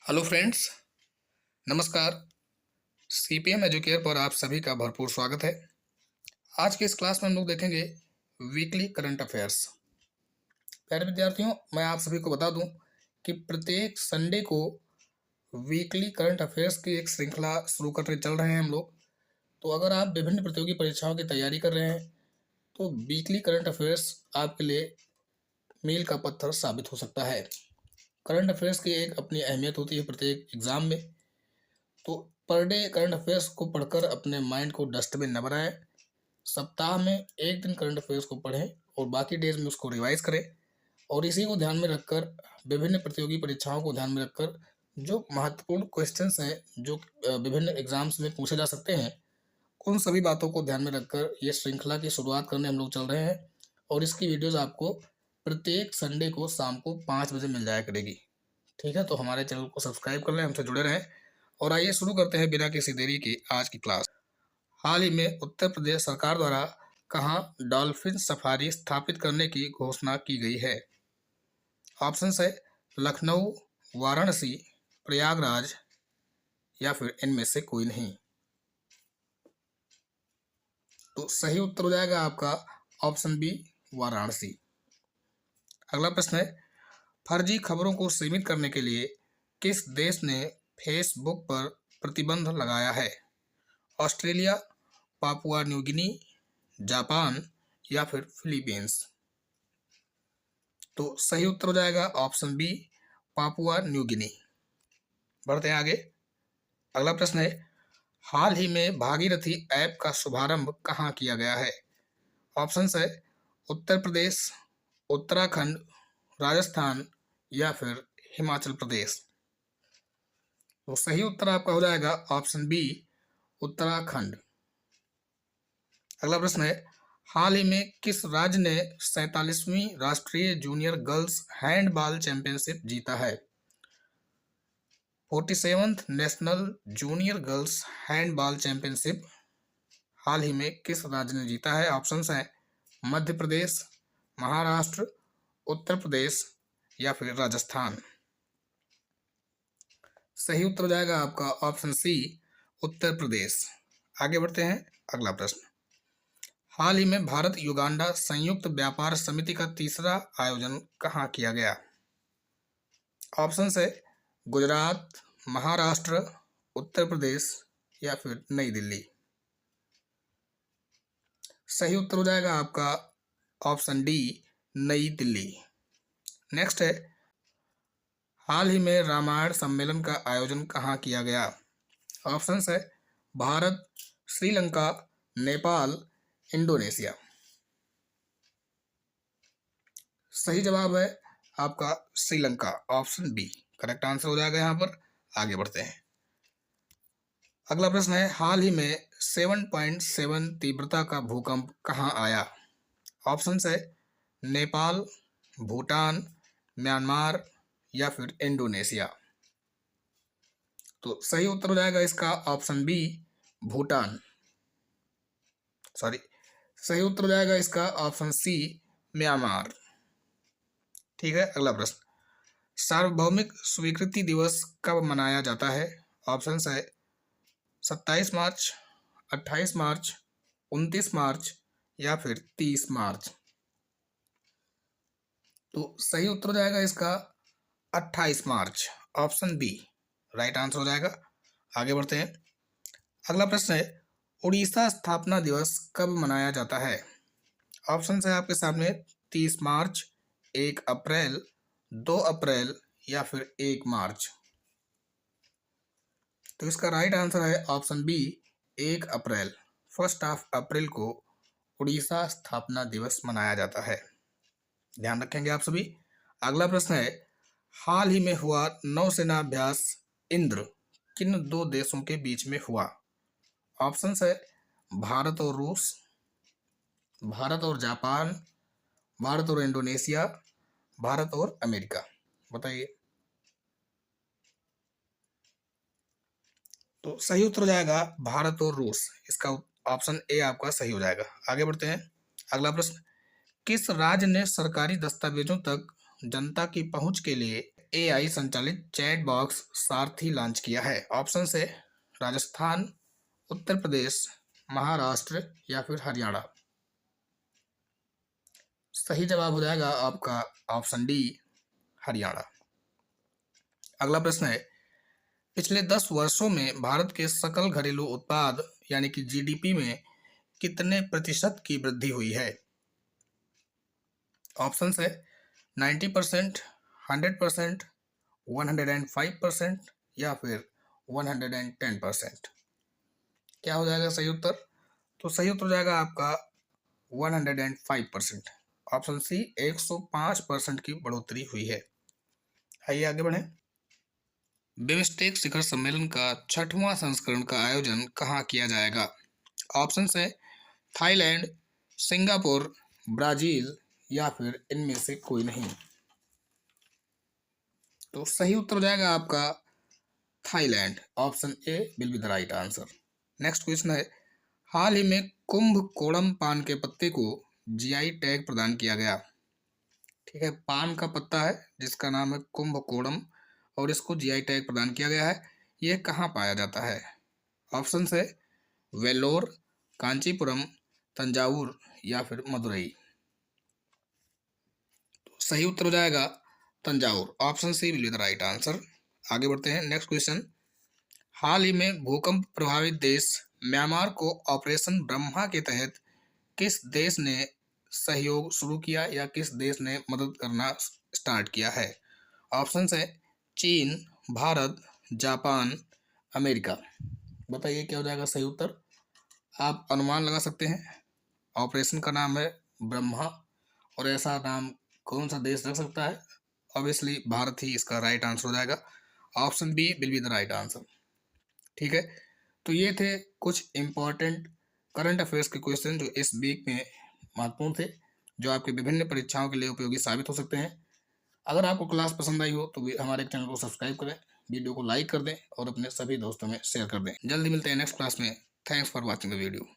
Hello friends, नमस्कार। CPM educare पर आप सभी का भरपूर स्वागत है। आज की इस क्लास में हम लोग देखेंगे वीकली करंट अफेयर्स। प्यारे विद्यार्थियों, मैं आप सभी को बता दूं कि प्रत्येक संडे को वीकली करंट अफेयर्स की एक श्रृंखला शुरू करके चल रहे हैं हम लोग। तो अगर आप विभिन्न प्रतियोगी परीक्षाओं की तैयारी कर रहे हैं तो वीकली करंट अफेयर्स आपके लिए मील का पत्थर साबित हो सकता है। करंट अफेयर्स की एक अपनी अहमियत होती है प्रत्येक एग्जाम में। तो पर डे करंट अफेयर्स को पढ़कर अपने माइंड को डस्टबिन न बनाएं। सप्ताह में एक दिन करंट अफेयर्स को पढ़ें और बाकी डेज में उसको रिवाइज करें। और इसी को ध्यान में रखकर विभिन्न प्रतियोगी परीक्षाओं को ध्यान में रखकर जो महत्वपूर्ण क्वेश्चंस हैं जो विभिन्न एग्जाम्स में पूछे जा सकते हैं, उन सभी बातों को ध्यान में रखकर ये श्रृंखला की शुरुआत करने हम लोग चल रहे हैं। और इसकी वीडियोज़ आपको प्रत्येक संडे को शाम को 5 बजे मिल जाया करेगी। ठीक है, तो हमारे चैनल को सब्सक्राइब कर लें, हमसे जुड़े रहें। और आइए शुरू करते हैं बिना किसी देरी के आज की क्लास। हाल ही में उत्तर प्रदेश सरकार द्वारा कहाँ डॉल्फिन सफारी स्थापित करने की घोषणा की गई है? ऑप्शन है लखनऊ, वाराणसी, प्रयागराज या फिर इनमें से कोई नहीं। तो सही उत्तर हो जाएगा आपका ऑप्शन बी, वाराणसी। अगला प्रश्न है, फर्जी खबरों को सीमित करने के लिए किस देश ने फेसबुक पर प्रतिबंध लगाया है? Australia, Papua New Guinea, Japan या फिर फिलीपींस। तो सही उत्तर हो जाएगा option B, Papua New Guinea. बढ़ते हैं आगे। अगला प्रश्न है, हाल ही में भागीरथी ऐप का शुभारंभ कहाँ किया गया है? ऑप्शन है उत्तर प्रदेश, उत्तराखंड, राजस्थान या फिर हिमाचल प्रदेश। तो सही उत्तर आपका हो जाएगा ऑप्शन बी, उत्तराखंड। अगला प्रश्न है, हाल ही में किस राज्य ने 47वीं राष्ट्रीय जूनियर गर्ल्स हैंडबॉल चैंपियनशिप जीता है? 47th national junior girls handball championship हाल ही में किस राज्य ने जीता है? ऑप्शंस हैं मध्य प्रदेश, महाराष्ट्र, उत्तर प्रदेश या फिर राजस्थान। सही उत्तर हो जाएगा आपका ऑप्शन सी, उत्तर प्रदेश। आगे बढ़ते हैं। अगला प्रश्न, हाल ही में भारत युगांडा संयुक्त व्यापार समिति का तीसरा आयोजन कहाँ किया गया? ऑप्शन है गुजरात, महाराष्ट्र, उत्तर प्रदेश या फिर नई दिल्ली। सही उत्तर हो जाएगा आपका ऑप्शन डी, नई दिल्ली। नेक्स्ट है, हाल ही में रामायण सम्मेलन का आयोजन कहाँ किया गया? ऑप्शन है भारत, श्रीलंका, नेपाल, इंडोनेशिया। सही जवाब है आपका Sri Lanka, option B correct answer हो जाएगा यहाँ पर। आगे बढ़ते हैं। अगला प्रश्न है, हाल ही में 7.7 तीव्रता का भूकंप कहाँ आया? ऑप्शन है नेपाल, भूटान, म्यांमार या फिर इंडोनेशिया। तो सही उत्तर हो जाएगा इसका ऑप्शन बी, भूटान। सही उत्तर हो जाएगा इसका ऑप्शन सी, म्यांमार। ठीक है, अगला प्रश्न, सार्वभौमिक स्वीकृति दिवस कब मनाया जाता है? ऑप्शन है 27 मार्च, 28 मार्च, 29 मार्च या फिर 30 मार्च। तो सही उत्तर हो जाएगा इसका 28 मार्च, ऑप्शन बी राइट आंसर हो जाएगा। आगे बढ़ते हैं। अगला प्रश्न है, उड़ीसा स्थापना दिवस कब मनाया जाता है? ऑप्शन है आपके सामने 30 मार्च, 1 अप्रैल, 2 अप्रैल या फिर 1 मार्च। तो इसका राइट आंसर है ऑप्शन बी, 1 अप्रैल। 1 अप्रैल को उड़ीसा स्थापना दिवस मनाया जाता है, ध्यान रखेंगे आप सभी। अगला प्रश्न है, हाल ही में हुआ नौसेना अभ्यास इंद्र किन दो देशों के बीच में हुआ? ऑप्शन है भारत और रूस, भारत और जापान, भारत और इंडोनेशिया, भारत और अमेरिका। बताइए। तो सही उत्तर हो जाएगा भारत और रूस। इसका ऑप्शन ए आपका सही हो जाएगा। आगे बढ़ते हैं। अगला प्रश्न, किस राज्य ने सरकारी दस्तावेजों तक जनता की पहुंच के लिए एआई संचालित चैट बॉक्स सारथी लॉन्च किया है? ऑप्शन है राजस्थान, उत्तर प्रदेश, महाराष्ट्र या फिर हरियाणा। सही जवाब हो जाएगा आपका ऑप्शन डी, हरियाणा। अगला प्रश्न है, पिछले 10 वर्षों में भारत के सकल घरेलू उत्पाद यानी कि जीडीपी में कितने प्रतिशत की वृद्धि हुई है? ऑप्शन है 90%, 100%, 105% या फिर 110%। क्या हो जाएगा सही उत्तर? तो सही उत्तर हो जाएगा आपका 105%। ऑप्शन सी 105% की बढ़ोतरी हुई है। आइए आगे बढ़ें। बिमस्टेक शिखर सम्मेलन का 6वां संस्करण का आयोजन कहाँ किया जाएगा? ऑप्शन है थाईलैंड, सिंगापुर, ब्राजील या फिर इनमें से कोई नहीं। तो सही उत्तर हो जाएगा आपका Thailand. Option A will be the right answer. Next question है, हाल ही में कुंभकोणम पान के पत्ते को जीआई टैग प्रदान किया गया। ठीक है, पान का पत्ता है जिसका नाम है कुंभकोणम और इसको जीआई टैग प्रदान किया गया है। ये कहाँ पाया जाता है? ऑप्शन है वेल्लोर, कांचीपुरम, तंजावुर या फिर मदुरई। तो सही उत्तर हो जाएगा Thanjavur. Option C will be the right answer. आगे बढ़ते हैं। नेक्स्ट क्वेश्चन, हाल ही में भूकंप प्रभावित देश म्यांमार को ऑपरेशन ब्रह्मा के तहत किस देश ने सहयोग शुरू किया या किस देश ने मदद करना स्टार्ट किया है? ऑप्शन है चीन, भारत, जापान, अमेरिका। बताइए क्या हो जाएगा सही उत्तर? आप अनुमान लगा सकते हैं। ऑपरेशन का नाम है ब्रह्मा और ऐसा नाम कौन सा देश रख सकता है? ऑब्वियसली भारत ही इसका राइट आंसर हो जाएगा। Option B will be the right answer. ठीक है, तो ये थे कुछ इम्पोर्टेंट करंट अफेयर्स के क्वेश्चन जो इस वीक में महत्वपूर्ण थे, जो आपके विभिन्न परीक्षाओं के लिए उपयोगी साबित हो सकते हैं। अगर आपको क्लास पसंद आई हो तो हमारे चैनल को सब्सक्राइब करें, वीडियो को लाइक कर दें और अपने सभी दोस्तों में शेयर कर दें। जल्दी मिलते हैं नेक्स्ट क्लास में। Thanks for watching the video.